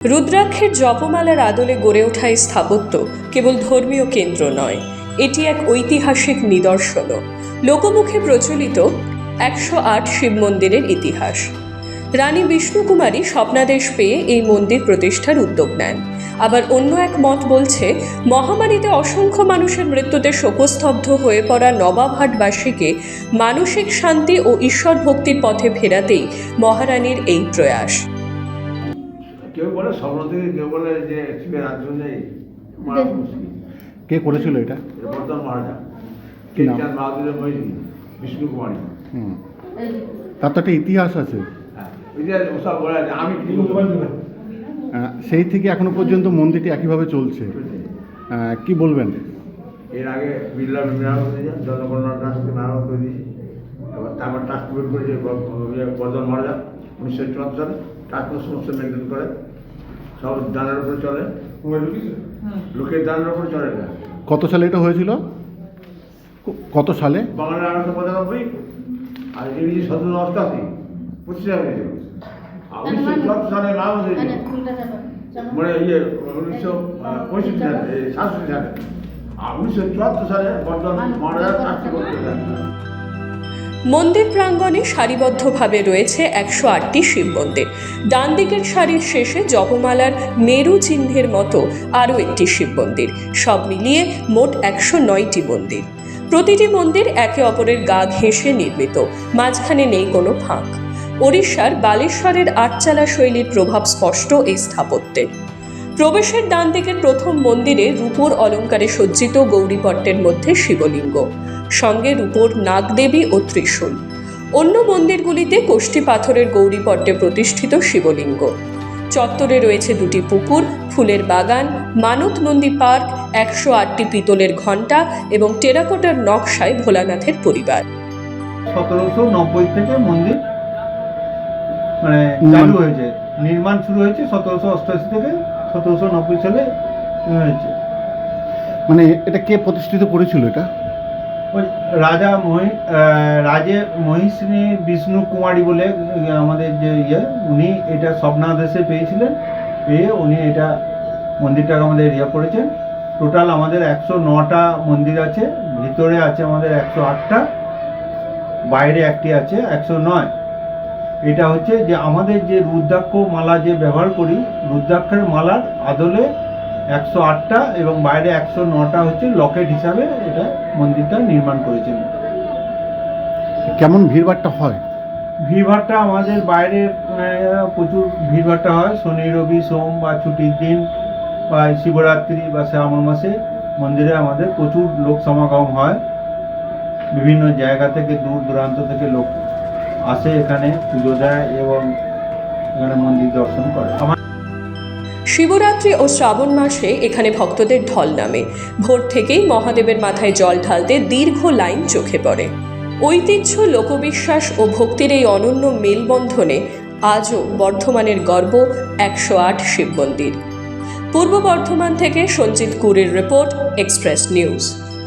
রুদ্রাক্ষের জপমালার আদলে গড়ে ওঠা এই স্থাপত্য কেবল ধর্মীয় কেন্দ্র নয়, এটি এক ঐতিহাসিক নিদর্শনও। লোকমুখে প্রচলিত 108 শিব মন্দিরের ইতিহাস। রানী বিষ্ণুকুমারী স্বপ্নাদেশ পেয়ে এই মন্দির প্রতিষ্ঠার উদ্যোগ নেন। আবার অন্য এক মত বলছে, মহামারীতে অসংখ্য মানুষের মৃত্যুতে শোকস্তব্ধ হয়ে পড়া নবাবহাটবাসীকে মানসিক শান্তি ও ঈশ্বর ভক্তির পথে ফেরাতেই মহারানীর এই প্রয়াস। কেউ বলে স্বপ্ন থেকে, কেউ বলে যে শিবের আশ্রয় নেই। কে করেছিল এটা? বর্ধমান মহারাজা কি নাম? চাঁদ বাহাদুরের মহিনী বিষ্ণু কুমারী। তার তো একটা ইতিহাস আছে। ইতিহাস ওসব বলা যায়, আমি কি সেই থেকে এখনো পর্যন্ত মন্দিরটি একইভাবে চলছে। কি বলবেন? এর আগে বিড়লা মেরামত হয়েছে, জনগণনা ট্রাস্টকে মেরামত করে দিয়েছি। এবার তারপর ট্রাস্ট বের করেছে বর্ধমান মহারাজা 1974 সালে। ট্রাস্ট সমস্ত মেনটেন করে, সব দানের উপরে চলে, লোকের দানের উপরে চলে না। কত সালে এটা হয়েছিল? কত সালে? বাংলার 1895 আর ইংরেজি 1788 25 সালে হয়েছিল। 1974 সালে নাম হয়েছিল, মানে 1965 সালে 67 সালে। আর 1974 সালে বর্ধমান মহারাজা ট্রাস্ট করতে। মন্দির প্রাঙ্গণে সারিবদ্ধভাবে রয়েছে 108টি শিব মন্দির। ডান দিকের সারির শেষে জপমালার মেরু চিহ্নের মতো আরও একটি শিব মন্দির। সব মিলিয়ে মোট 109টি মন্দির। প্রতিটি মন্দির একে অপরের গা ঘেঁষে নির্মিত, মাঝখানে নেই কোনো ফাঁক। ওড়িশার বালেশ্বরের আটচালা শৈলীর প্রভাব স্পষ্ট এই স্থাপত্যে। প্রবেশের ডান দিকের প্রথম মন্দিরে রূপোর অলঙ্কারে সজ্জিত গৌরীপট্টের মধ্যে শিবলিঙ্গ, সঙ্গে রূপোর নাগদেবী ও ত্রিশূল। অন্য মন্দিরগুলিতে কোষ্ঠী পাথরের গৌরীপট্টে প্রতিষ্ঠিত শিবলিঙ্গ। চত্বরে রয়েছে দুটি পুকুর, ফুলের বাগান, মানত নন্দী পার্ক, 108টি পিতলের ঘণ্টা এবং টেরাকোটার নকশায় ভোলানাথের পরিবার। 1790 থেকে মন্দির মানে চালু হয়েছে, নির্মাণ শুরু হয়েছে 1788 থেকে 1790 সালে হয়েছে। মানে এটা কে প্রতিষ্ঠিত করেছিল? এটা ওই রাজে মহিষিনী বিষ্ণু কুমারী বলে আমাদের যে উনি এটা স্বপ্নাদেশে পেয়েছিলেন, পেয়ে উনি এটা মন্দিরটাকে আমাদের করেছেন। টোটাল আমাদের 109টা মন্দির আছে, ভিতরে আছে আমাদের 108টা, বাইরে একটি আছে 109। এটা হচ্ছে যে আমাদের যে রুদ্রাক্ষ মালা যে ব্যবহার করি, রুদ্রাক্ষের মালার আদলে 108টা এবং বাইরে 109টা হচ্ছে লকেট হিসাবে এটা মন্দিরটা নির্মাণ করেছেন। কেমন ভিড়ভাট্টা হয়? ভিড়ভাট্টা আমাদের বাইরে প্রচুর ভিড়ভাট্টা হয়। শনি, রবি, সোম বা ছুটির দিন বা শিবরাত্রি বা শ্রাবণ মাসে মন্দিরে আমাদের প্রচুর লোক সমাগম হয়। বিভিন্ন জায়গা থেকে, দূর দূরান্ত থেকে লোক আসে, এখানে পুজো দেয় এবং এখানে মন্দির দর্শন করে। শিবরাত্রি ও শ্রাবণ মাসে এখানে ভক্তদের ঢল নামে। ভোর থেকেই মহাদেবের মাথায় জল ঢালতে দীর্ঘ লাইন চোখে পড়ে। ঐতিহ্য, লোকবিশ্বাস ও ভক্তির এই অনন্য মেলবন্ধনে আজও বর্ধমানের গর্ব 108 শিব মন্দির। পূর্ব বর্ধমান থেকে সঞ্জিত কুরের রিপোর্ট, এক্সপ্রেস নিউজ।